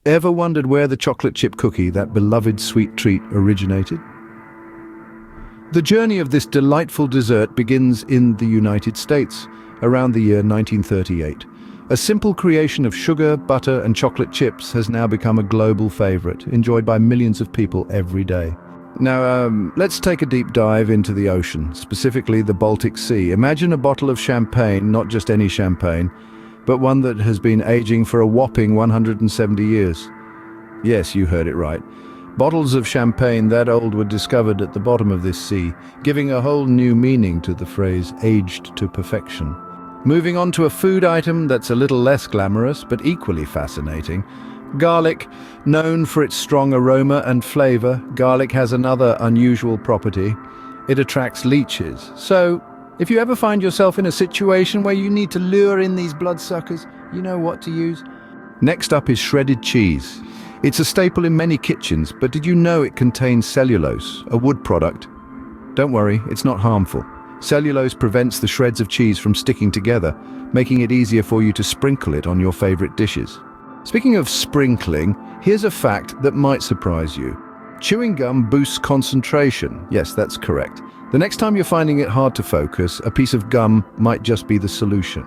Ever wondered where the chocolate chip cookie, that beloved sweet treat, originated? The journey of this delightful dessert begins in the United States, around the year 1938. A simple creation of sugar, butter, and chocolate chips has now become a global favorite, enjoyed by millions of people every day. Now, let's take a deep dive into the ocean, specifically the Baltic Sea. Imagine a bottle of champagne, not just any champagne, but one that has been aging for a whopping 170 years. Yes, you heard it right. Bottles of champagne that old were discovered at the bottom of this sea, giving a whole new meaning to the phrase aged to perfection. Moving on to a food item that's a little less glamorous, but equally fascinating. Garlic. Known for its strong aroma and flavor, garlic has another unusual property. It attracts leeches. So, if you ever find yourself in a situation where you need to lure in these bloodsuckers, you know what to use. Next up is shredded cheese. It's a staple in many kitchens, but did you know it contains cellulose, a wood product? Don't worry, it's not harmful. Cellulose prevents the shreds of cheese from sticking together, making it easier for you to sprinkle it on your favorite dishes. Speaking of sprinkling, here's a fact that might surprise you. Chewing gum boosts concentration. Yes, that's correct. The next time you're finding it hard to focus, a piece of gum might just be the solution.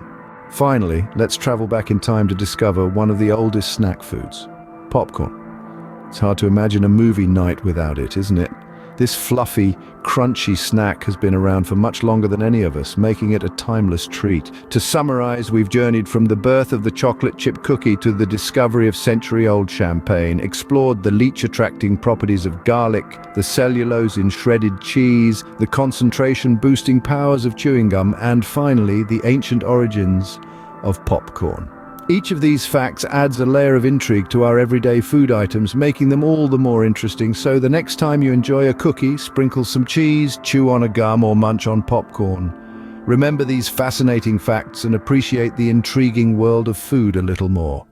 Finally, let's travel back in time to discover one of the oldest snack foods: popcorn. It's hard to imagine a movie night without it, isn't it? This fluffy, crunchy snack has been around for much longer than any of us, making it a timeless treat. To summarize, we've journeyed from the birth of the chocolate chip cookie to the discovery of century-old champagne, explored the leech-attracting properties of garlic, the cellulose in shredded cheese, the concentration-boosting powers of chewing gum, and finally, the ancient origins of popcorn. Each of these facts adds a layer of intrigue to our everyday food items, making them all the more interesting. So the next time you enjoy a cookie, sprinkle some cheese, chew on a gum, or munch on popcorn. Remember these fascinating facts and appreciate the intriguing world of food a little more.